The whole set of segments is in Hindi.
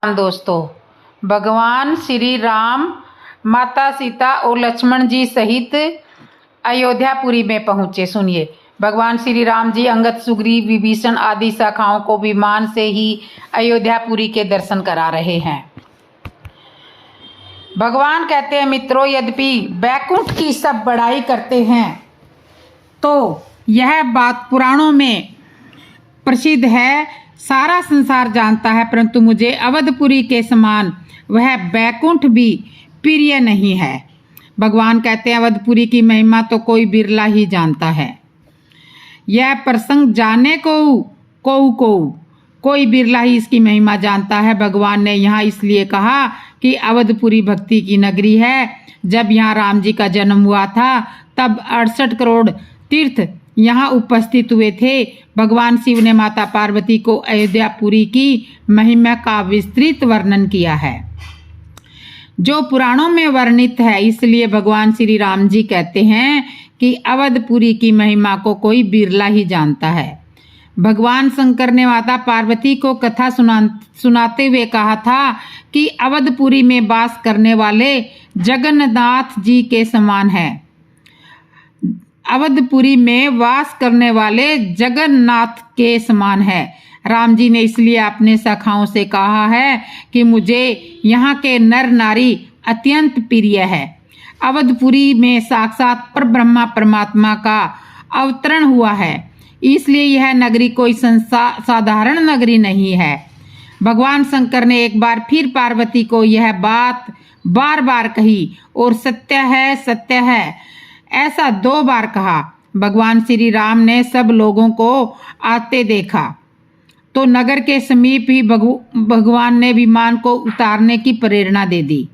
दोस्तों, भगवान श्री राम माता सीता और लक्ष्मण जी सहित अयोध्यापुरी में पहुंचे। सुनिए, भगवान श्री राम जी अंगद, सुग्रीव, विभीषण आदि शाखाओं को विमान से ही अयोध्यापुरी के दर्शन करा रहे हैं। भगवान कहते हैं, मित्रों, यद्यपि बैकुंठ की सब बड़ाई करते हैं तो यह बात पुराणों में प्रसिद्ध है, सारा संसार जानता है, परंतु मुझे अवधपुरी के समान वह बैकुंठ भी प्रिय नहीं है। भगवान कहते हैं, अवधपुरी की महिमा तो कोई बिरला ही जानता है। यह प्रसंग जाने को कोई बिरला ही इसकी महिमा जानता है। भगवान ने यहाँ इसलिए कहा कि अवधपुरी भक्ति की नगरी है। जब यहाँ राम जी का जन्म हुआ था तब 68 करोड़ तीर्थ यहाँ उपस्थित हुए थे। भगवान शिव ने माता पार्वती को अयोध्यापुरी की महिमा का विस्तृत वर्णन किया है, जो पुराणों में वर्णित है। इसलिए भगवान श्री राम जी कहते हैं कि अवधपुरी की महिमा को कोई बिरला ही जानता है। भगवान शंकर ने माता पार्वती को कथा सुनाते हुए कहा था कि अवधपुरी में वास करने वाले जगन्नाथ जी के समान है। अवधपुरी में वास करने वाले जगन्नाथ के समान है। राम जी ने इसलिए अपने सखाओं से कहा है कि मुझे यहाँ के नर नारी अत्यंत प्रिय है। अवधपुरी में साक्षात परब्रह्मा परमात्मा का अवतरण हुआ है, इसलिए यह नगरी कोई साधारण नगरी नहीं है। भगवान शंकर ने एक बार फिर पार्वती को यह बात बार बार कही और सत्य है ऐसा 2 बार कहा। भगवान श्री राम ने सब लोगों को आते देखा तो नगर के समीप ही भगवान ने विमान को उतारने की प्रेरणा दे दी।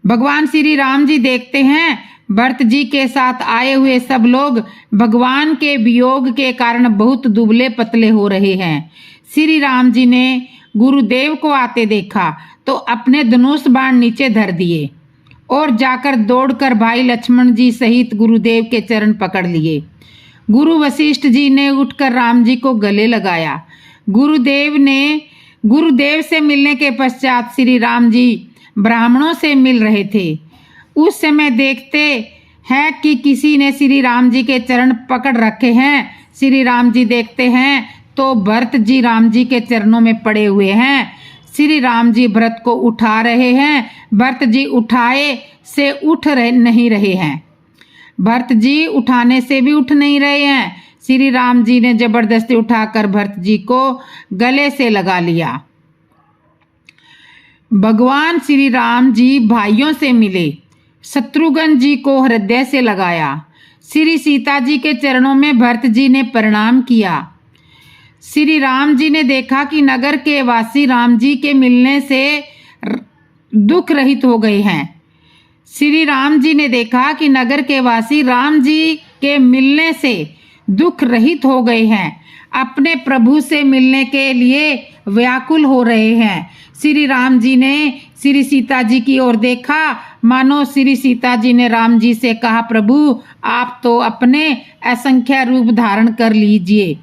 भगवान श्री राम जी देखते हैं भरत जी के साथ आए हुए सब लोग भगवान के वियोग के कारण बहुत दुबले पतले हो रहे हैं। श्री राम जी ने गुरुदेव को आते देखा तो अपने धनुष बाण नीचे धर दिए और जाकर दौड़कर भाई लक्ष्मण जी सहित गुरुदेव के चरण पकड़ लिए। गुरु वशिष्ठ जी ने उठकर राम जी को गले लगाया। गुरुदेव से मिलने के पश्चात श्री राम जी ब्राह्मणों से मिल रहे थे। उस समय देखते हैं कि किसी ने श्री राम जी के चरण पकड़ रखे हैं। श्री राम जी देखते हैं तो भरत जी राम जी के चरणों में पड़े हुए हैं। श्री राम जी भरत को उठा रहे हैं, भरत जी उठाए से नहीं रहे हैं। भरत जी उठाने से भी उठ नहीं रहे हैं। श्री राम जी ने जबरदस्ती उठाकर भरत जी को गले से लगा लिया। भगवान श्री राम जी भाइयों से मिले, शत्रुघ्न जी को हृदय से लगाया। श्री सीता जी के चरणों में भरत जी ने प्रणाम किया। श्री राम जी ने देखा कि नगर के वासी राम जी के मिलने से दुख रहित हो गए हैं। श्री राम जी ने देखा कि नगर के वासी राम जी के मिलने से दुख रहित हो गए हैं, अपने प्रभु से मिलने के लिए व्याकुल हो रहे हैं। श्री राम जी ने श्री सीता जी की ओर देखा, मानो श्री सीता जी ने राम जी से कहा, प्रभु आप तो अपने असंख्य रूप धारण कर लीजिए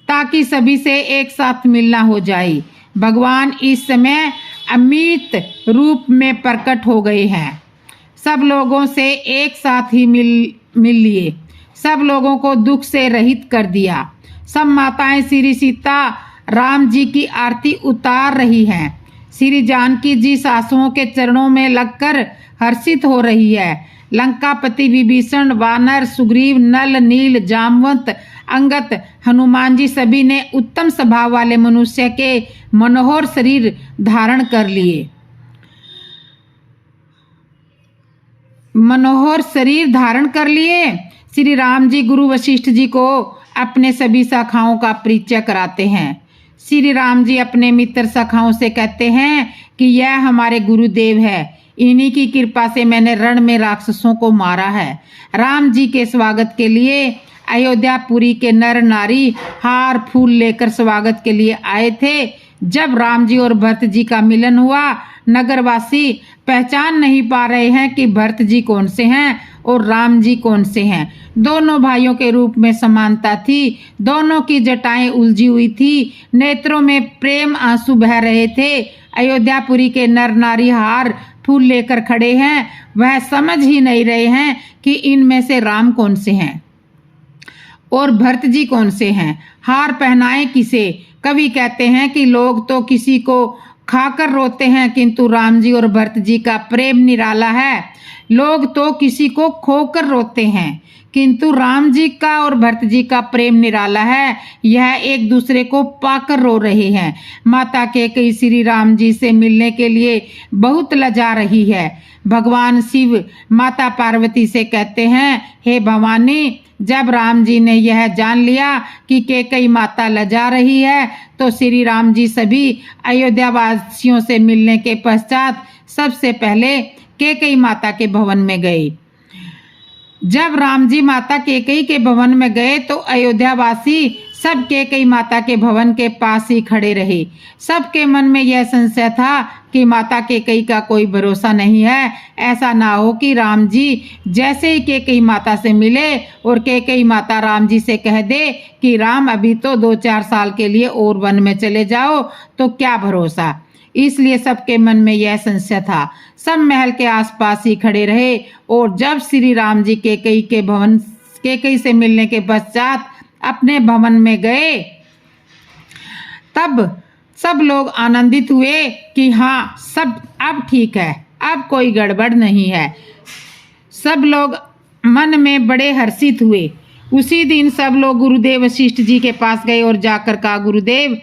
ताकि सभी से एक साथ मिलना हो जाए। भगवान इस समय अमित रूप में प्रकट हो गए हैं। सब लोगों से एक साथ ही मिल लिए, सब लोगों को दुख से रहित कर दिया। सब माताएं श्री सीता राम जी की आरती उतार रही हैं। श्री जानकी जी सासुओं के चरणों में लगकर हर्षित हो रही है। लंकापति विभीषण, वानर, सुग्रीव, नल, नील, जामवंत, अंगत, हनुमान जी सभी ने उत्तम स्वभाव वाले मनुष्य के मनोहर शरीर धारण कर लिए। श्री राम जी गुरु वशिष्ठ जी को अपने सभी शाखाओं का परिचय कराते हैं। श्री राम जी अपने मित्र शाखाओं से कहते हैं कि यह हमारे गुरुदेव है, इन्हीं की कृपा से मैंने रण में राक्षसों को मारा है। राम जी के स्वागत के लिए अयोध्यापुरी के नर नारी हार फूल लेकर स्वागत के लिए आए थे। जब राम जी और भरत जी का मिलन हुआ, नगरवासी पहचान नहीं पा रहे हैं कि भरत जी कौन से हैं और राम जी कौन से हैं। दोनों भाइयों के रूप में समानता थी, दोनों की जटाएं उलझी हुई थी, नेत्रों में प्रेम आंसू बह रहे थे। अयोध्यापुरी के नर नारी हार फूल लेकर खड़े हैं, वह समझ ही नहीं रहे हैं कि इनमें से राम कौन से हैं और भरत जी कौन से हैं। हार पहनाए किसे? कवि कहते हैं कि लोग तो किसी को खाकर रोते हैं, किंतु राम जी और भरत जी का प्रेम निराला है। लोग तो किसी को खोकर रोते हैं, किंतु राम जी का और भरत जी का प्रेम निराला है। यह एक दूसरे को पाकर रो रहे हैं। माता कैकेयी श्री राम जी से मिलने के लिए बहुत लजा रही है। भगवान शिव माता पार्वती से कहते हैं, हे भवानी, जब राम जी ने यह जान लिया कि कैकेयी माता लजा रही है, तो श्री राम जी सभी अयोध्या वासियों से मिलने के पश्चात सबसे पहले कैकेयी माता के भवन में गए। जब राम जी माता कैकेयी के भवन में गए तो अयोध्यावासी सब कैकेयी माता के भवन के पास ही खड़े रहे। सबके मन में यह संशय था कि माता कैकेयी का कोई भरोसा नहीं है। ऐसा ना हो कि राम जी जैसे ही कैकेयी माता से मिले और कैकेयी माता राम जी से कह दे कि राम अभी तो 2-4 साल के लिए और वन में चले जाओ, तो क्या भरोसा। इसलिए सबके मन में यह संशय था। सब महल के आसपास ही खड़े रहे और जब श्री राम जी कैकेयी से मिलने के पश्चात अपने भवन में गए, तब सब लोग आनंदित हुए कि हाँ, सब अब ठीक है, अब कोई गड़बड़ नहीं है। सब लोग मन में बड़े हर्षित हुए। उसी दिन सब लोग गुरुदेव वशिष्ठ जी के पास गए और जाकर कहा, गुरुदेव,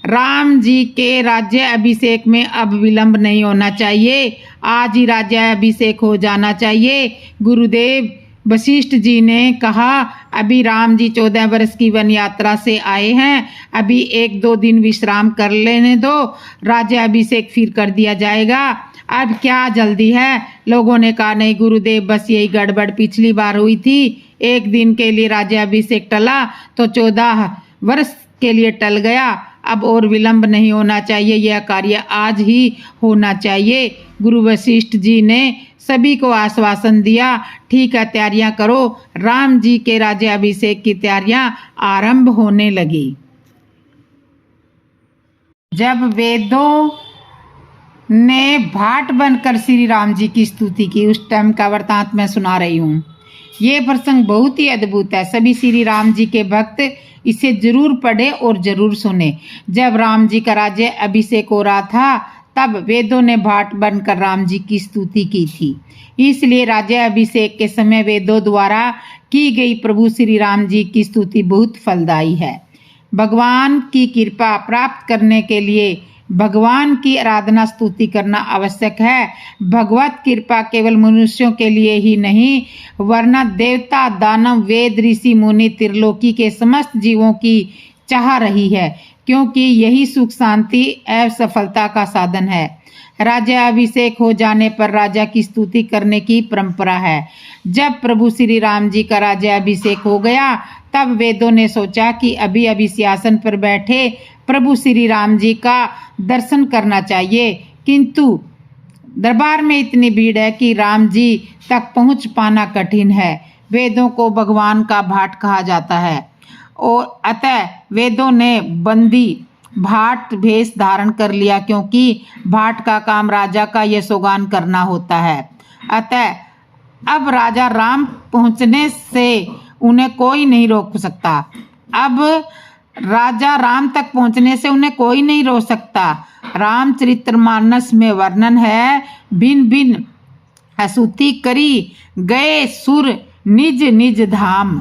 राम जी के राज्य अभिषेक में अब विलंब नहीं होना चाहिए, आज ही राज्य अभिषेक हो जाना चाहिए। गुरुदेव वशिष्ठ जी ने कहा, अभी राम जी 14 वर्ष की वन यात्रा से आए हैं, अभी 1-2 दिन विश्राम कर लेने दो, राज्य अभिषेक फिर कर दिया जाएगा। अब क्या जल्दी है? लोगों ने कहा, नहीं गुरुदेव, बस यही गड़बड़ पिछली बार हुई थी। 1 दिन के लिए राज्य अभिषेक टला तो 14 वर्ष के लिए टल गया। अब और विलंब नहीं होना चाहिए, यह कार्य आज ही होना चाहिए। गुरु वशिष्ठ जी ने सभी को आश्वासन दिया, ठीक है, तैयारियां करो। राम जी के राज्याभिषेक की तैयारियां आरंभ होने लगी। जब वेदों ने भाट बनकर श्री राम जी की स्तुति की, उस टाइम का वृतांत मैं सुना रही हूँ। ये प्रसंग बहुत ही अद्भुत है। सभी श्री राम जी के भक्त इसे जरूर पढ़े और जरूर सुने। जब राम जी का राज्य अभिषेक हो रहा था, तब वेदों ने भाट बनकर राम जी की स्तुति की थी। इसलिए राज्य अभिषेक के समय वेदों द्वारा की गई प्रभु श्री राम जी की स्तुति बहुत फलदायी है। भगवान की कृपा प्राप्त करने के लिए भगवान की आराधना स्तुति करना आवश्यक है। भगवत कृपा केवल मनुष्यों के लिए ही नहीं, वरना देवता, दानव, वेद, ऋषि, मुनि, त्रिलोकी के समस्त जीवों की चाह रही है, क्योंकि यही सुख, शांति एवं सफलता का साधन है। राजा अभिषेक हो जाने पर राजा की स्तुति करने की परंपरा है। जब प्रभु श्री राम जी का राजा अभिषेक हो गया, तब वेदों ने सोचा कि अभी सिंहासन पर बैठे प्रभु श्री राम जी का दर्शन करना चाहिए, किंतु दरबार में इतनी भीड़ है कि राम जी तक पहुंच पाना कठिन है। वेदों को भगवान का भाट कहा जाता है और अतः वेदों ने बंदी भाट भेष धारण कर लिया, क्योंकि भाट का काम राजा का यशोगान करना होता है। अतः अब राजा राम पहुंचने से उन्हें कोई नहीं रोक सकता। अब राजा राम तक पहुंचने से उन्हें कोई नहीं रोक सकता। रामचरितमानस में वर्णन है, भिन्न भिन्न स्तुति करी गए सुर निज निज धाम।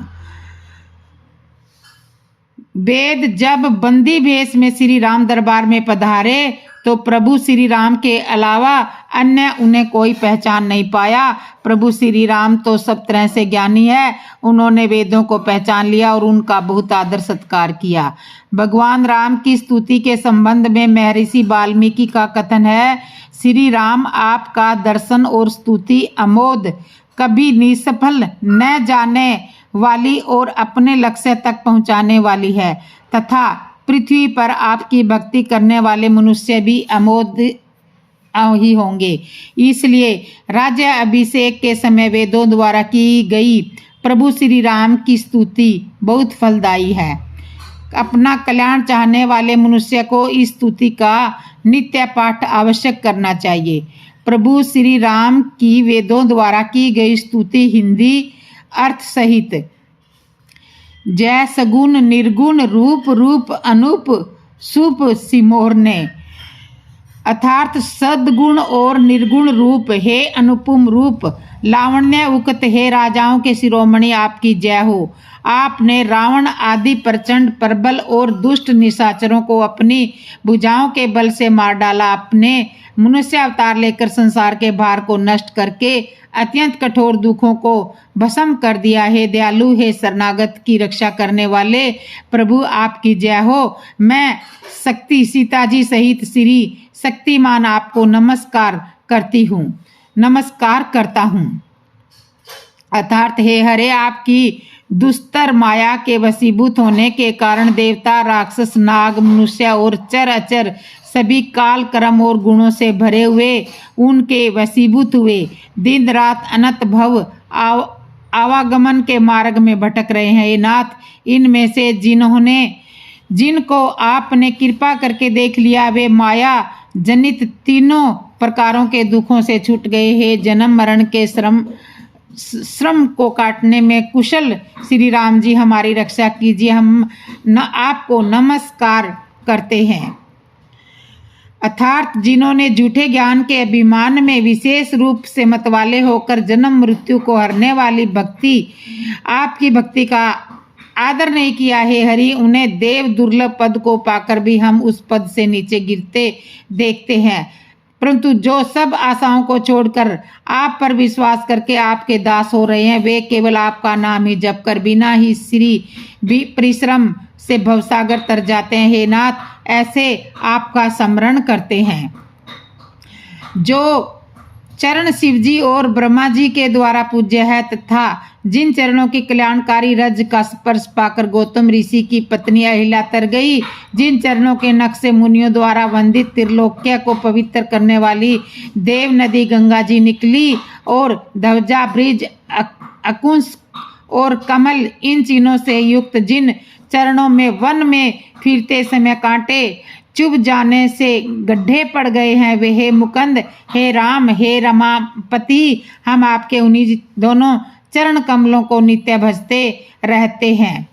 वेद जब बंदी भेष में श्री राम दरबार में पधारे, तो प्रभु श्री राम के अलावा अन्य उन्हें कोई पहचान नहीं पाया। प्रभु श्री राम तो सब तरह से ज्ञानी है, उन्होंने वेदों को पहचान लिया और उनका बहुत आदर सत्कार किया। भगवान राम की स्तुति के संबंध में महर्षि वाल्मीकि का कथन है, श्री राम आपका दर्शन और स्तुति अमोद, कभी निष्फल न जाने वाली और अपने लक्ष्य तक पहुंचाने वाली है, तथा पृथ्वी पर आपकी भक्ति करने वाले मनुष्य भी ही होंगे। इसलिए राज्य अभिषेक के समय वेदों द्वारा की गई प्रभु श्री राम की स्तुति बहुत फलदायी है। अपना कल्याण चाहने वाले मनुष्य को इस स्तुति का नित्य पाठ आवश्यक करना चाहिए। प्रभु श्री राम की वेदों द्वारा की गई स्तुति हिंदी अर्थ सहित जय सगुण निर्गुण रूप रूप अनूप सुप सिमोरने अर्थात सद्गुण और निर्गुण रूप, हे अनुपम रूप, लावण्य उक्त, हे राजाओं के शिरोमणि आपकी जय हो। आपने रावण आदि प्रचंड प्रबल और दुष्ट निशाचरों को अपनी भुजाओं के बल से मार डाला। अपने मनुष्य अवतार लेकर संसार के भार को नष्ट करके अत्यंत कठोर दुखों को भस्म कर दिया। हे दयालु, हे शरणागत की रक्षा करने वाले प्रभु आपकी जय हो। मैं शक्ति सीता जी सहित श्री शक्तिमान आपको नमस्कार करता हूँ। अर्थात हे हरे, आपकी दुस्तर माया के वशीभूत होने के कारण देवता, राक्षस, नाग, मनुष्य और चर अचर सभी काल कर्म और गुणों से भरे हुए उनके वशीभूत हुए दिन रात अनंत भव आवागमन के मार्ग में भटक रहे हैं। हे नाथ, इनमें से जिनको आपने कृपा करके देख लिया वे माया जनित तीनों प्रकारों के दुखों से छूट गए। हे जन्म मरण के श्रम को काटने में कुशल श्री राम जी, हमारी रक्षा कीजिए। हम आपको नमस्कार करते हैं। अर्थात जिन्होंने झूठे ज्ञान के अभिमान में विशेष रूप से मतवाले होकर जन्म मृत्यु को हरने वाली आपकी भक्ति का आदर नहीं किया, हे हरि, उन्हें देव दुर्लभ पद को पाकर भी हम उस पद से नीचे गिरते देखते हैं। परंतु जो सब आशाओं को छोड़कर आप पर विश्वास करके आपके दास हो रहे हैं, वे केवल आपका नाम ही जप कर बिना ही परिश्रम से भवसागर तर जाते हैं। हे नाथ, ऐसे आपका स्मरण करते हैं। जो चरण शिव जी और ब्रह्मा जी के द्वारा पूज्य है तथा जिन चरणों की कल्याणकारी रज का स्पर्श पाकर गौतम ऋषि की पत्नी अहिल्या तर गई, जिन चरणों के नख से मुनियों द्वारा वंदित त्रिलोक्य को पवित्र करने वाली देव नदी गंगा जी निकली और ध्वजा, ब्रिज, अकुंस और कमल, इन चिन्हों से युक्त जिन चरणों में वन में फिरते समय कांटे चुभ जाने से गड्ढे पड़ गए हैं, वे हे मुकुंद, हे राम, हे रमापति, हम आपके उन्हीं दोनों चरण कमलों को नित्य भजते रहते हैं।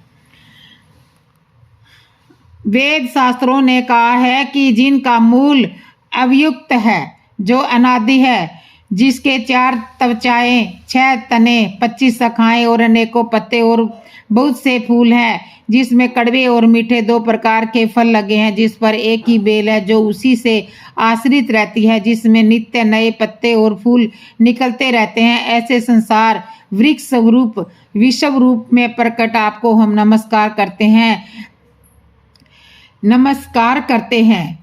वेद शास्त्रों ने कहा है कि जिनका मूल अवयुक्त है, जो अनादि है, जिसके 4 त्वचाएं, 6 तने, 25 शाखाएं और अनेकों पत्ते और बहुत से फूल हैं, जिसमें कड़वे और मीठे 2 प्रकार के फल लगे हैं, जिस पर एक ही बेल है जो उसी से आश्रित रहती है, जिसमें नित्य नए पत्ते और फूल निकलते रहते हैं, ऐसे संसार वृक्ष स्वरूप विश्व रूप में प्रकट आपको हम नमस्कार करते हैं।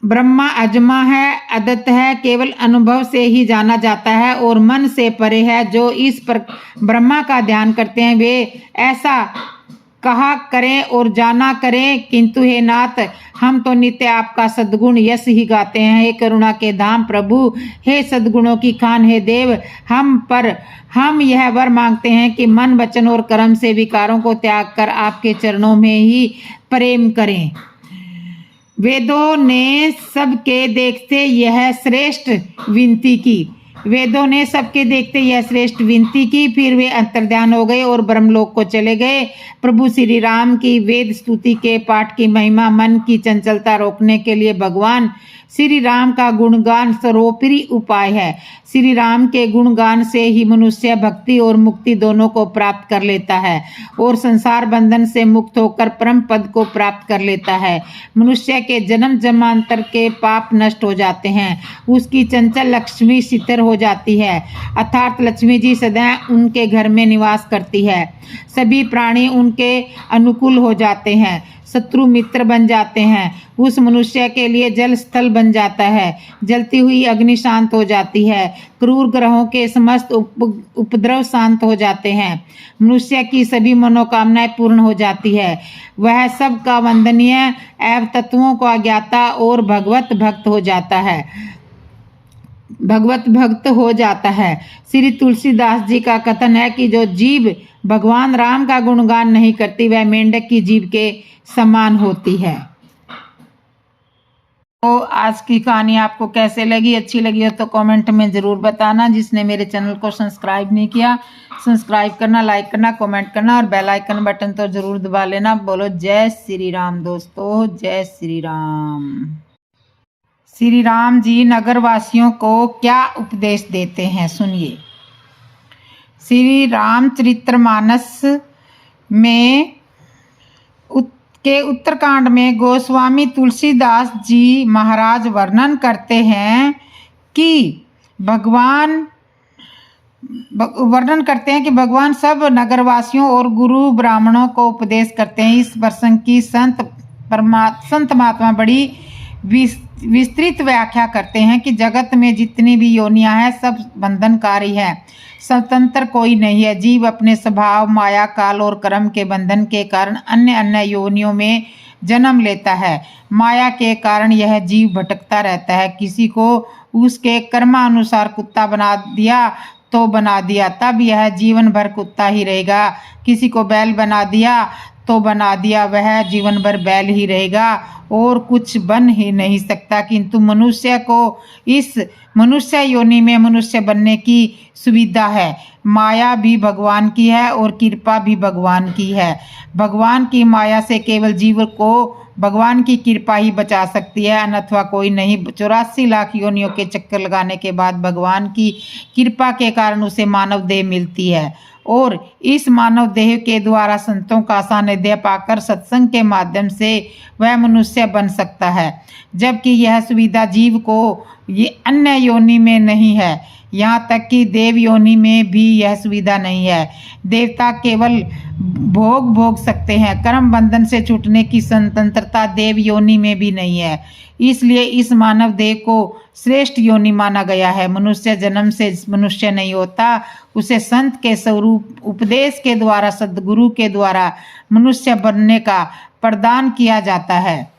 ब्रह्मा अजमा है, अदत्त है, केवल अनुभव से ही जाना जाता है और मन से परे है। जो इस पर ब्रह्मा का ध्यान करते हैं वे ऐसा कहा करें और जाना करें, किंतु हे नाथ, हम तो नित्य आपका सद्गुण यश ही गाते हैं। हे करुणा के धाम प्रभु, हे सद्गुणों की खान, हे देव, हम यह वर मांगते हैं कि मन, वचन और कर्म से विकारों को त्याग कर आपके चरणों में ही प्रेम करें। वेदों ने सबके देखते यह श्रेष्ठ विनती की, फिर वे अंतर्ध्यान हो गए और ब्रह्मलोक को चले गए। प्रभु श्री राम की वेद स्तुति के पाठ की महिमा मन की चंचलता रोकने के लिए भगवान श्री राम का गुणगान सर्वोपरि उपाय है। श्री राम के गुणगान से ही मनुष्य भक्ति और मुक्ति दोनों को प्राप्त कर लेता है और संसार बंधन से मुक्त होकर परम पद को प्राप्त कर लेता है। मनुष्य के जन्म जन्मांतर के पाप नष्ट हो जाते हैं, उसकी चंचल लक्ष्मी शिथिर हो जाती है, अर्थात लक्ष्मी जी सदा उनके घर में निवास करती है। सभी प्राणी उनके अनुकूल हो जाते हैं, शत्रु मित्र बन जाते हैं। उस मनुष्य के लिए जल स्थल बन जाता है, जलती हुई अग्नि शांत हो जाती है, क्रूर ग्रहों के समस्त उपद्रव शांत हो जाते हैं, मनुष्य की सभी मनोकामनाएं पूर्ण हो जाती है। वह सब का वंदनीय एवं तत्वों को अज्ञाता और भगवत भक्त हो जाता है। भगवत भक्त हो जाता है। श्री तुलसीदास जी का कथन है कि जो जीव भगवान राम का गुणगान नहीं करती वह मेंढक की जीभ के समान होती है। तो आज की कहानी आपको कैसे लगी, अच्छी लगी हो तो कमेंट में ज़रूर बताना। जिसने मेरे चैनल को सब्सक्राइब नहीं किया, सब्सक्राइब करना, लाइक करना, कमेंट करना और बेल आइकन बटन तो ज़रूर दबा लेना। बोलो जय श्री राम दोस्तों, जय श्री राम। श्री राम जी नगरवासियों को क्या उपदेश देते हैं, सुनिए। श्री रामचरितमानस में के उत्तरकांड में गोस्वामी तुलसीदास जी महाराज वर्णन करते हैं कि भगवान सब नगरवासियों और गुरु ब्राह्मणों को उपदेश करते हैं। इस प्रसंग की संत महात्मा बड़ी विस्तृत व्याख्या करते हैं कि जगत में जितनी भी योनियां हैं सब बंधनकारी है, स्वतंत्र कोई नहीं है। जीव अपने स्वभाव, माया, काल और कर्म के बंधन के कारण अन्य अन्य योनियों में जन्म लेता है। माया के कारण यह जीव भटकता रहता है। किसी को उसके कर्मानुसार कुत्ता बना दिया तो बना दिया, तब यह जीवन भर कुत्ता ही रहेगा। किसी को बैल बना दिया तो बना दिया, वह जीवन भर बैल ही रहेगा और कुछ बन ही नहीं सकता। किंतु मनुष्य को इस मनुष्य योनि में मनुष्य बनने की सुविधा है। माया भी भगवान की है और कृपा भी भगवान की है। भगवान की माया से केवल जीव को भगवान की कृपा ही बचा सकती है, अन्यथा कोई नहीं। 84 लाख योनियों के चक्कर लगाने के बाद भगवान की कृपा के कारण उसे मानव देह मिलती है और इस मानव देह के द्वारा संतों का सानिध्य पाकर सत्संग के माध्यम से वह मनुष्य बन सकता है, जबकि यह सुविधा जीव को ये अन्य योनि में नहीं है। यहाँ तक कि देव योनि में भी यह सुविधा नहीं है। देवता केवल भोग सकते हैं। कर्म बंधन से छूटने की स्वतंत्रता देव योनि में भी नहीं है। इसलिए इस मानव देह को श्रेष्ठ योनि माना गया है। मनुष्य जन्म से मनुष्य नहीं होता, उसे संत के स्वरूप उपदेश के द्वारा, सद्गुरु के द्वारा मनुष्य बनने का प्रदान किया जाता है,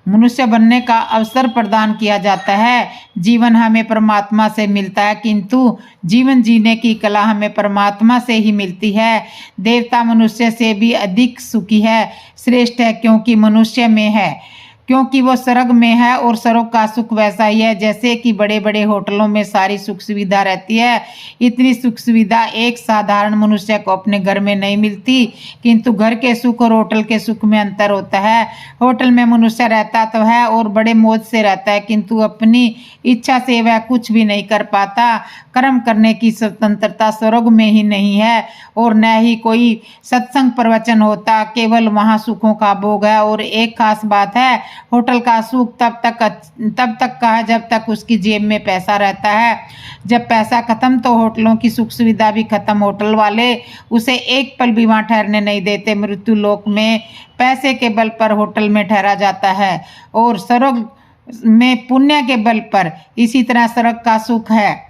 मनुष्य बनने का अवसर प्रदान किया जाता है। जीवन हमें परमात्मा से मिलता है, किंतु जीवन जीने की कला हमें परमात्मा से ही मिलती है। देवता मनुष्य से भी अधिक सुखी है, श्रेष्ठ है, क्योंकि मनुष्य में है, क्योंकि वो स्वर्ग में है और स्वर्ग का सुख वैसा ही है जैसे कि बड़े बड़े होटलों में सारी सुख सुविधा रहती है। इतनी सुख सुविधा एक साधारण मनुष्य को अपने घर में नहीं मिलती, किंतु घर के सुख और होटल के सुख में अंतर होता है। होटल में मनुष्य रहता तो है और बड़े मौज से रहता है, किंतु अपनी इच्छा से वह कुछ भी नहीं कर पाता। कर्म करने की स्वतंत्रता स्वर्ग में ही नहीं है और न ही कोई सत्संग प्रवचन होता, केवल वहाँ सुखों का भोग है। और एक खास बात है, होटल का सुख तब तक का है जब तक उसकी जेब में पैसा रहता है। जब पैसा खत्म तो होटलों की सुख सुविधा भी खत्म। होटल वाले उसे एक पल भी वहाँ ठहरने नहीं देते। मृत्यु लोक में पैसे के बल पर होटल में ठहरा जाता है और स्वर्ग में पुण्य के बल पर। इसी तरह स्वर्ग का सुख है,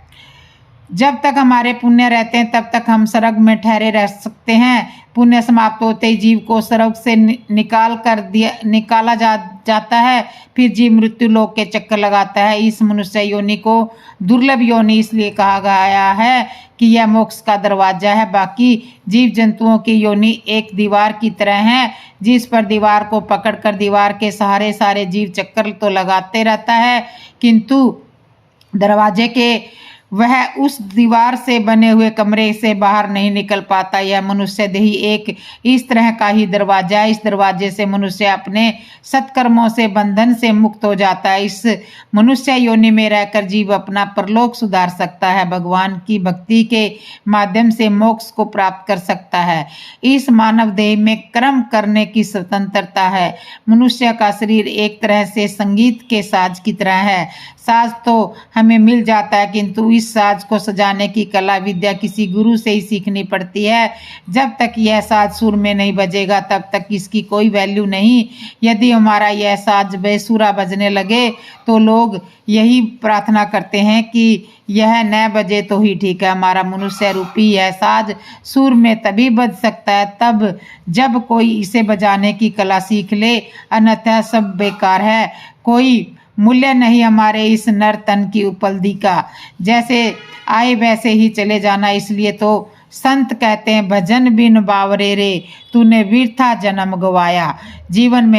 जब तक हमारे पुण्य रहते हैं तब तक हम स्वर्ग में ठहरे रह सकते हैं। पुण्य समाप्त होते ही जीव को स्वर्ग से निकाला जाता है, फिर जीव मृत्यु लोक के चक्कर लगाता है। इस मनुष्य योनि को दुर्लभ योनि इसलिए कहा गया है कि यह मोक्ष का दरवाजा है। बाकी जीव जंतुओं की योनि एक दीवार की तरह है, जिस पर दीवार को पकड़कर दीवार के सहारे सारे जीव चक्कर तो लगाते रहता है, किंतु दरवाजे के वह उस दीवार से बने हुए कमरे से बाहर नहीं निकल पाता। यह मनुष्य देही एक इस तरह का ही दरवाजा है। इस दरवाजे से मनुष्य अपने सत्कर्मों से बंधन से मुक्त हो जाता है। इस मनुष्य योनि में रहकर जीव अपना परलोक सुधार सकता है, भगवान की भक्ति के माध्यम से मोक्ष को प्राप्त कर सकता है। इस मानव देह में कर्म करने की स्वतंत्रता है। मनुष्य का शरीर एक तरह से संगीत के साज की तरह है। साज तो हमें मिल जाता है, किंतु इस साज को सजाने की कला विद्या किसी गुरु से ही सीखनी पड़ती है। जब तक यह साज सुर में नहीं बजेगा तब तक इसकी कोई वैल्यू नहीं। यदि हमारा यह साज बेसुरा बजने लगे तो लोग यही प्रार्थना करते हैं कि यह न बजे तो ही ठीक है। हमारा मनुष्य रूपी यह साज सुर में तभी बज सकता है तब जब कोई इसे बजाने की कला सीख ले, अन्यथा सब बेकार है। कोई मूल्य नहीं हमारे इस नर तन की उपलब्धि का, जैसे आए वैसे ही चले जाना। इसलिए तो संत कहते हैं भजन बिन बावरे रे, तूने व्यर्था जन्म गवाया। जीवन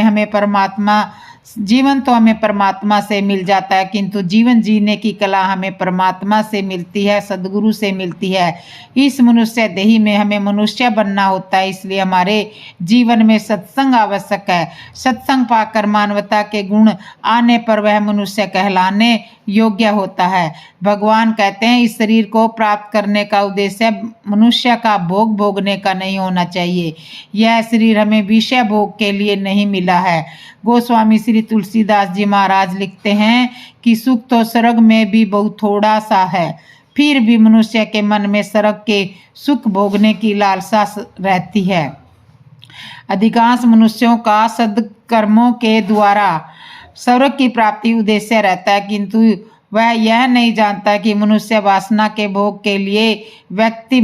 तो हमें परमात्मा से मिल जाता है, किंतु जीवन जीने की कला हमें परमात्मा से मिलती है, सदगुरु से मिलती है। इस मनुष्य देही में हमें मनुष्य बनना होता है, इसलिए हमारे जीवन में सत्संग आवश्यक है। सत्संग पाकर मानवता के गुण आने पर वह मनुष्य कहलाने योग्य होता है। भगवान कहते हैं इस शरीर को प्राप्त करने का उद्देश्य मनुष्य का भोग भोगने का नहीं होना चाहिए। यह शरीर हमें विषय भोग के लिए नहीं मिला है। गोस्वामी श्री तुलसीदास जी महाराज लिखते हैं कि सुख तो स्वर्ग में भी बहुत थोड़ा सा है, फिर भी मनुष्य के मन में स्वर्ग के सुख भोगने की लालसा रहती है। अधिकांश मनुष्यों का सद्कर्मों के द्वारा स्वर्ग की प्राप्ति उद्देश्य रहता है, किंतु वह यह नहीं जानता कि मनुष्य वासना के भोग के लिए व्यक्ति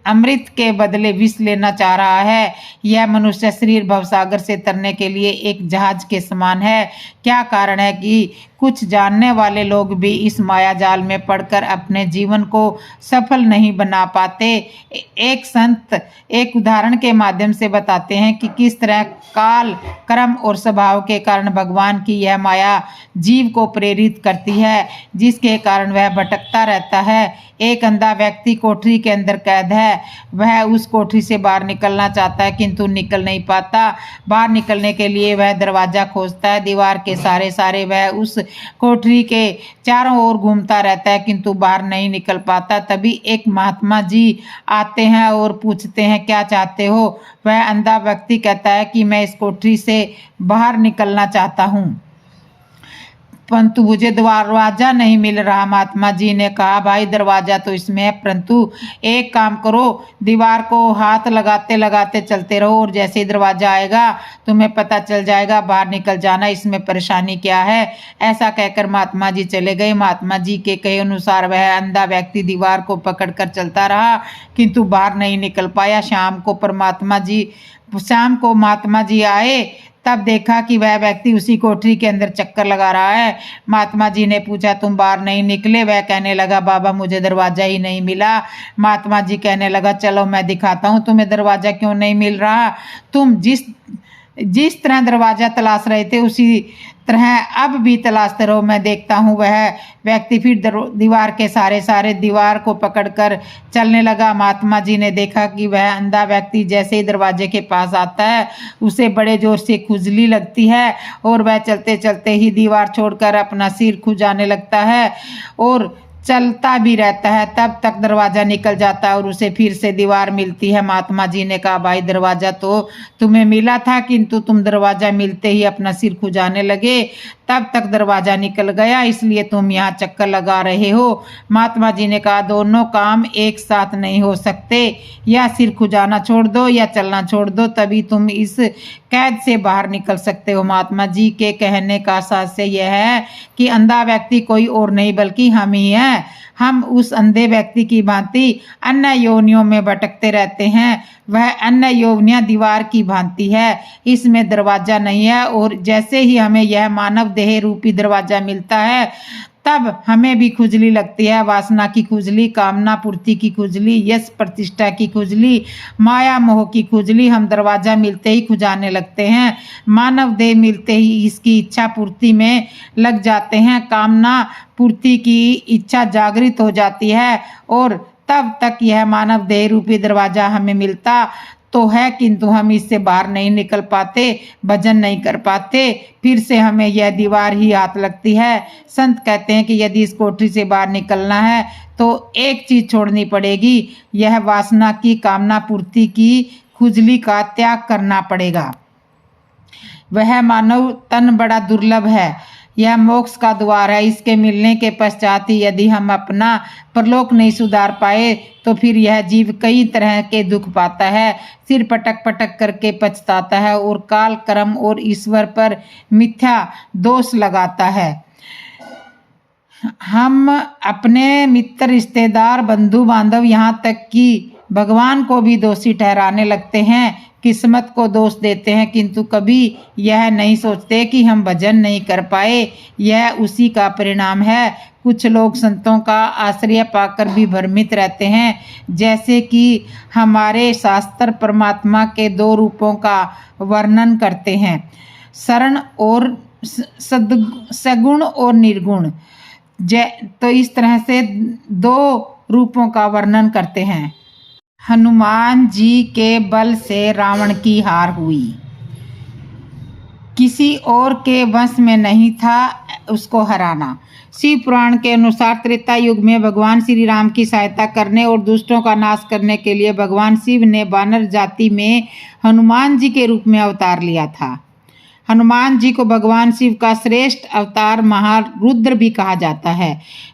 अमृत के बदले विष लेना चाह रहा है। यह मनुष्य शरीर भवसागर से तरने के लिए एक जहाज के समान है। क्या कारण है कि कुछ जानने वाले लोग भी इस माया जाल में पड़कर अपने जीवन को सफल नहीं बना पाते। एक संत एक उदाहरण के माध्यम से बताते हैं कि किस तरह काल, कर्म और स्वभाव के कारण भगवान की यह माया जीव को प्रेरित करती है, जिसके कारण वह भटकता रहता है। एक अंधा व्यक्ति कोठरी के अंदर कैद है। वह उस कोठरी से बाहर निकलना चाहता है, किंतु निकल नहीं पाता। बाहर निकलने के लिए वह दरवाजा खोजता है। दीवार के सारे वह उस कोठरी के चारों ओर घूमता रहता है, किंतु बाहर नहीं निकल पाता। तभी एक महात्मा जी आते हैं और पूछते हैं क्या चाहते हो। वह अंधा व्यक्ति कहता है कि मैं इस कोठरी से बाहर निकलना चाहता हूँ, परंतु मुझे दरवाजा नहीं मिल रहा। महात्मा जी ने कहा भाई दरवाजा तो इसमें है, परंतु एक काम करो, दीवार को हाथ लगाते लगाते चलते रहो और जैसे ही दरवाजा आएगा तुम्हें पता चल जाएगा, बाहर निकल जाना, इसमें परेशानी क्या है। ऐसा कहकर महात्मा जी चले गए। महात्मा जी के कहे अनुसार वह अंधा व्यक्ति दीवार को पकड़कर चलता रहा, किंतु बाहर नहीं निकल पाया। शाम को महात्मा जी आए, तब देखा कि वह व्यक्ति उसी कोठरी के अंदर चक्कर लगा रहा है। महात्मा जी ने पूछा तुम बाहर नहीं निकले। वह कहने लगा बाबा मुझे दरवाजा ही नहीं मिला। महात्मा जी कहने लगा चलो मैं दिखाता हूँ तुम्हें दरवाजा क्यों नहीं मिल रहा। तुम जिस तरह दरवाजा तलाश रहे थे उसी तरह अब भी तलाशते रहो, मैं देखता हूँ। वह व्यक्ति फिर दीवार के सारे दीवार को पकड़कर चलने लगा। महात्मा जी ने देखा कि वह अंधा व्यक्ति जैसे ही दरवाजे के पास आता है उसे बड़े जोर से खुजली लगती है और वह चलते चलते ही दीवार छोड़कर अपना सिर खुजाने लगता है और चलता भी रहता है। तब तक दरवाजा निकल जाता है और उसे फिर से दीवार मिलती है। महात्मा जी ने कहा भाई दरवाजा तो तुम्हें मिला था, किंतु तुम दरवाजा मिलते ही अपना सिर खुजाने लगे, तब तक दरवाजा निकल गया, इसलिए तुम यहाँ चक्कर लगा रहे हो। महात्मा जी ने कहा दोनों काम एक साथ नहीं हो सकते, या सिर खुजाना छोड़ दो या चलना छोड़ दो, तभी तुम इस कैद से बाहर निकल सकते हो। महात्मा जी के कहने का सास्य यह है कि अंधा व्यक्ति कोई और नहीं बल्कि हम ही हैं। हम उस अंधे व्यक्ति की भांति अन्य योनियों में भटकते रहते हैं। वह अन्य योनियां दीवार की भांति है, इसमें दरवाजा नहीं है। और जैसे ही हमें यह मानव देह रूपी दरवाजा मिलता है तब हमें भी खुजली लगती है। वासना की खुजली, कामना पूर्ति की खुजली, यश प्रतिष्ठा की खुजली, माया मोह की खुजली। हम दरवाजा मिलते ही खुजाने लगते हैं। मानव देह मिलते ही इसकी इच्छा पूर्ति में लग जाते हैं। कामना पूर्ति की इच्छा जागृत हो जाती है और तब तक यह मानव देह रूपी दरवाजा हमें मिलता तो है, किंतु हम इससे बाहर नहीं निकल पाते, भजन नहीं कर पाते, फिर से हमें यह दीवार ही हाथ लगती है। संत कहते हैं कि यदि इस कोठरी से बाहर निकलना है तो एक चीज छोड़नी पड़ेगी, यह वासना की, कामना पूर्ति की खुजली का त्याग करना पड़ेगा। वह मानव तन बड़ा दुर्लभ है, यह मोक्ष का द्वार है। इसके मिलने के पश्चात ही यदि हम अपना परलोक नहीं सुधार पाए तो फिर यह जीव कई तरह के दुख पाता है, सिर पटक पटक करके पछताता है और काल, कर्म और ईश्वर पर मिथ्या दोष लगाता है। हम अपने मित्र, रिश्तेदार, बंधु बांधव, यहाँ तक कि भगवान को भी दोषी ठहराने लगते हैं, किस्मत को दोष देते हैं, किंतु कभी यह नहीं सोचते कि हम भजन नहीं कर पाए, यह उसी का परिणाम है। कुछ लोग संतों का आश्रय पाकर भी भ्रमित रहते हैं, जैसे कि हमारे शास्त्र परमात्मा के 2 रूपों का वर्णन करते हैं, शरण और सगुण और निर्गुण। तो इस तरह से 2 रूपों का वर्णन करते हैं। हनुमान जी के बल से रावण की हार हुई, किसी और के वश में नहीं था उसको हराना। शिव पुराण के अनुसार त्रेता युग में भगवान श्री राम की सहायता करने और दुष्टों का नाश करने के लिए भगवान शिव ने वानर जाति में हनुमान जी के रूप में अवतार लिया था। हनुमान जी को भगवान शिव का श्रेष्ठ अवतार महारुद्र भी कहा जाता है।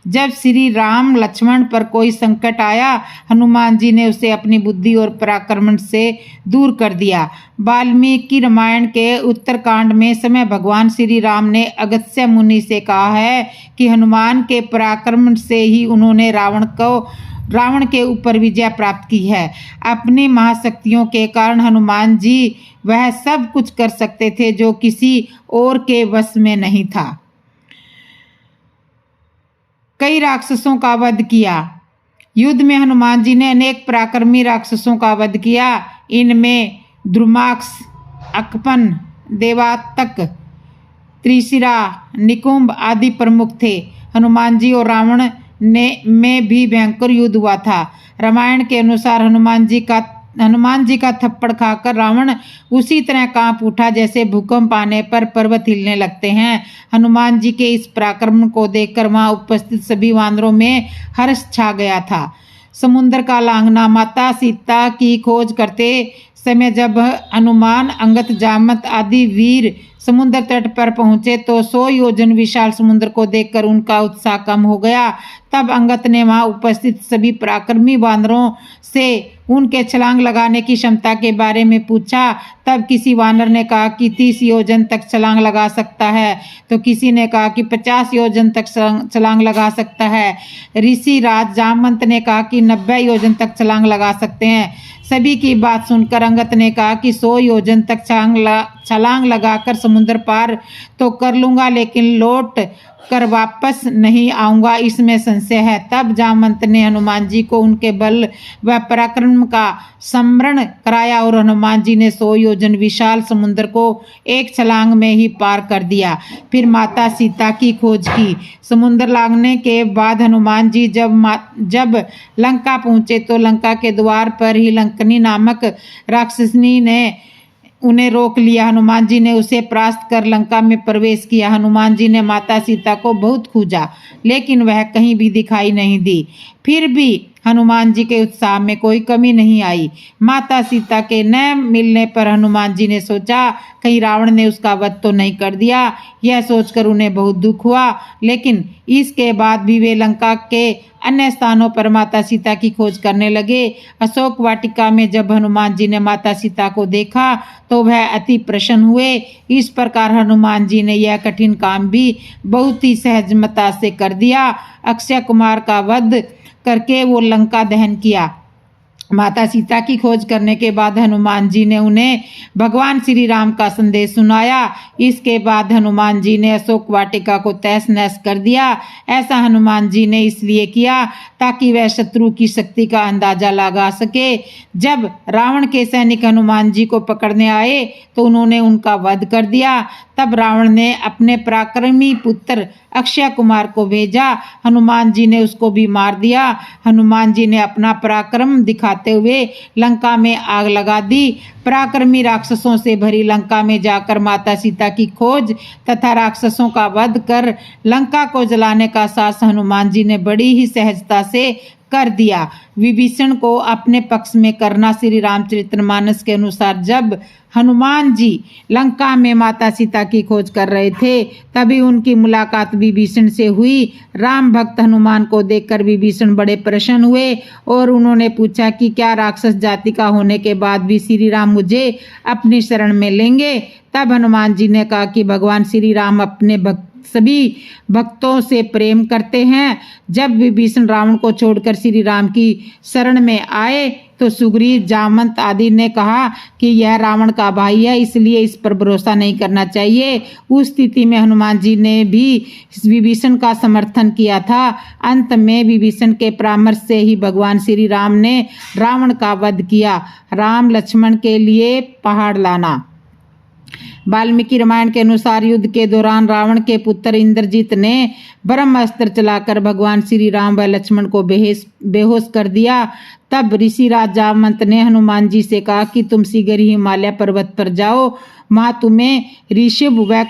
जब श्री राम लक्ष्मण पर कोई संकट आया, हनुमान जी ने उसे अपनी बुद्धि और पराक्रम से दूर कर दिया। वाल्मीकि रामायण के उत्तरकांड में समय भगवान श्री राम ने अगस्त्य मुनि से कहा है कि हनुमान के पराक्रम से ही उन्होंने रावण के ऊपर विजय प्राप्त की है। अपनी महाशक्तियों के कारण हनुमान जी वह सब कुछ कर सकते थे जो किसी और के वश में नहीं था। कई राक्षसों का वध किया। युद्ध में हनुमान जी ने अनेक पराक्रमी राक्षसों का वध किया। इनमें द्रुमाक्ष, अकपन, देवातक, त्रिशिरा, निकुंभ आदि प्रमुख थे। हनुमान जी और रावण में भी भयंकर युद्ध हुआ था। रामायण के अनुसार हनुमान जी का थप्पड़ खाकर रावण उसी तरह कांप उठा जैसे भूकंप आने पर पर्वत हिलने लगते हैं। हनुमान जी के इस पराक्रम को देखकर वहां उपस्थित सभी वानरों में हर्ष छा गया था। समुद्र का लांघना। माता सीता की खोज करते समय जब हनुमान, अंगद, जामत आदि वीर समुद्र तट पर पहुंचे तो 100 योजन विशाल समुद्र को देखकर उनका उत्साह कम हो गया। तब अंगद ने वहां उपस्थित सभी पराक्रमी वानरों से उनके छलांग लगाने की क्षमता के बारे में पूछा। तब किसी वानर ने कहा कि 30 योजन तक छलांग लगा सकता है, तो किसी ने कहा कि 50 योजन तक छलांग लगा सकता है। ऋषि राज जामवंत ने कहा कि 90 योजन तक छलांग लगा सकते हैं। सभी की बात सुनकर अंगद ने कहा कि 100 योजन तक छलांग लगाकर समुद्र पार तो कर लूंगा, लेकिन लौट कर वापस नहीं आऊंगा, इसमें संशय है। तब जामवंत ने हनुमान जी को उनके बल व पराक्रम का स्मरण कराया और हनुमान जी ने 100 योजन विशाल समुद्र को एक छलांग में ही पार कर दिया। फिर माता सीता की खोज की। समुद्र लांघने के बाद हनुमान जी जब लंका पहुंचे तो लंका के द्वार पर ही लंकनी नामक राक्षसनी ने उन्हें रोक लिया। हनुमान जी ने उसे परास्त कर लंका में प्रवेश किया। हनुमान जी ने माता सीता को बहुत खोजा, लेकिन वह कहीं भी दिखाई नहीं दी। फिर भी हनुमान जी के उत्साह में कोई कमी नहीं आई। माता सीता के न मिलने पर हनुमान जी ने सोचा कहीं रावण ने उसका वध तो नहीं कर दिया। यह सोचकर उन्हें बहुत दुख हुआ, लेकिन इसके बाद भी वे लंका के अन्य स्थानों पर माता सीता की खोज करने लगे। अशोक वाटिका में जब हनुमान जी ने माता सीता को देखा तो वह अति प्रसन्न हुए। इस प्रकार हनुमान जी ने यह कठिन काम भी बहुत ही सहजमता से कर दिया। अक्षय कुमार का वध करके वो लंका दहन किया। माता सीता की खोज करने के बाद हनुमान जी ने उन्हें भगवान श्री राम का संदेश सुनाया। इसके बाद हनुमान जी ने अशोक वाटिका को तहस नहस कर दिया। ऐसा हनुमान जी ने इसलिए किया ताकि वह शत्रु की शक्ति का अंदाजा लगा सके। जब रावण के सैनिक हनुमान जी को पकड़ने आए तो उन्होंने उनका वध कर दिया। तब रावण ने अपने पराक्रमी पुत्र अक्षय कुमार को भेजा। हनुमान जी ने उसको भी मार दिया। हनुमान जी ने अपना पराक्रम दिखाते हुए लंका में आग लगा दी। पराक्रमी राक्षसों से भरी लंका में जाकर माता सीता की खोज तथा राक्षसों का वध कर लंका को जलाने का साहस हनुमान जी ने बड़ी ही सहजता से कर दिया। विभीषण को अपने पक्ष में करना। श्री रामचरितमानस के अनुसार जब हनुमान जी लंका में माता सीता की खोज कर रहे थे तभी उनकी मुलाकात विभीषण से हुई। राम भक्त हनुमान को देखकर विभीषण बड़े प्रसन्न हुए और उन्होंने पूछा कि क्या राक्षस जाति का होने के बाद भी श्री राम मुझे अपनी शरण में लेंगे। तब हनुमान जी ने कहा कि भगवान श्री राम अपने सभी भक्तों से प्रेम करते हैं। जब विभीषण रावण को छोड़कर श्री राम की शरण में आए तो सुग्रीव, जामवंत आदि ने कहा कि यह रावण का भाई है, इसलिए इस पर भरोसा नहीं करना चाहिए। उस स्थिति में हनुमान जी ने भी विभीषण का समर्थन किया था। अंत में विभीषण के परामर्श से ही भगवान श्री राम ने रावण का वध किया। राम लक्ष्मण के लिए पहाड़ लाना। वाल्मीकि रामायण के अनुसार युद्ध के दौरान रावण के पुत्र इंद्रजीत ने ब्रह्मास्त्र चलाकर भगवान श्री राम व लक्ष्मण को बेहोश कर दिया। तब ऋषिराज जामवंत ने हनुमान जी से कहा कि तुम शीघ्र ही हिमालय पर्वत पर जाओ, वहां तुम्हें ऋषभ व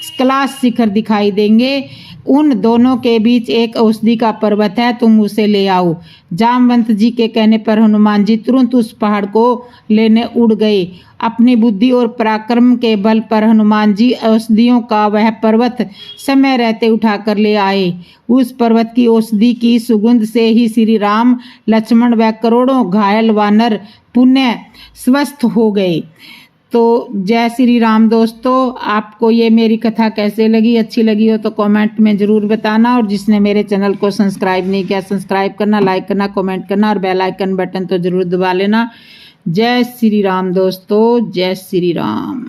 कैलाश शिखर दिखाई देंगे। उन दोनों के बीच एक औषधि का पर्वत है, तुम उसे ले आओ। जामवंत जी के कहने पर हनुमान जी तुरंत उस पहाड़ को लेने उड़ गए। अपनी बुद्धि और पराक्रम के बल पर हनुमान जी औषधियों का वह पर्वत समय रहते उठा कर ले आए। उस पर्वत की औषधि की सुगंध से ही श्री राम, लक्ष्मण व करोड़ों घायल वानर पुनः स्वस्थ हो गए। तो जय श्री राम दोस्तों, आपको ये मेरी कथा कैसे लगी? अच्छी लगी हो तो कमेंट में ज़रूर बताना, और जिसने मेरे चैनल को सब्सक्राइब नहीं किया, सब्सक्राइब करना, लाइक करना, कमेंट करना और बेल आइकन बटन तो ज़रूर दबा लेना। जय श्री राम दोस्तों, जय श्री राम।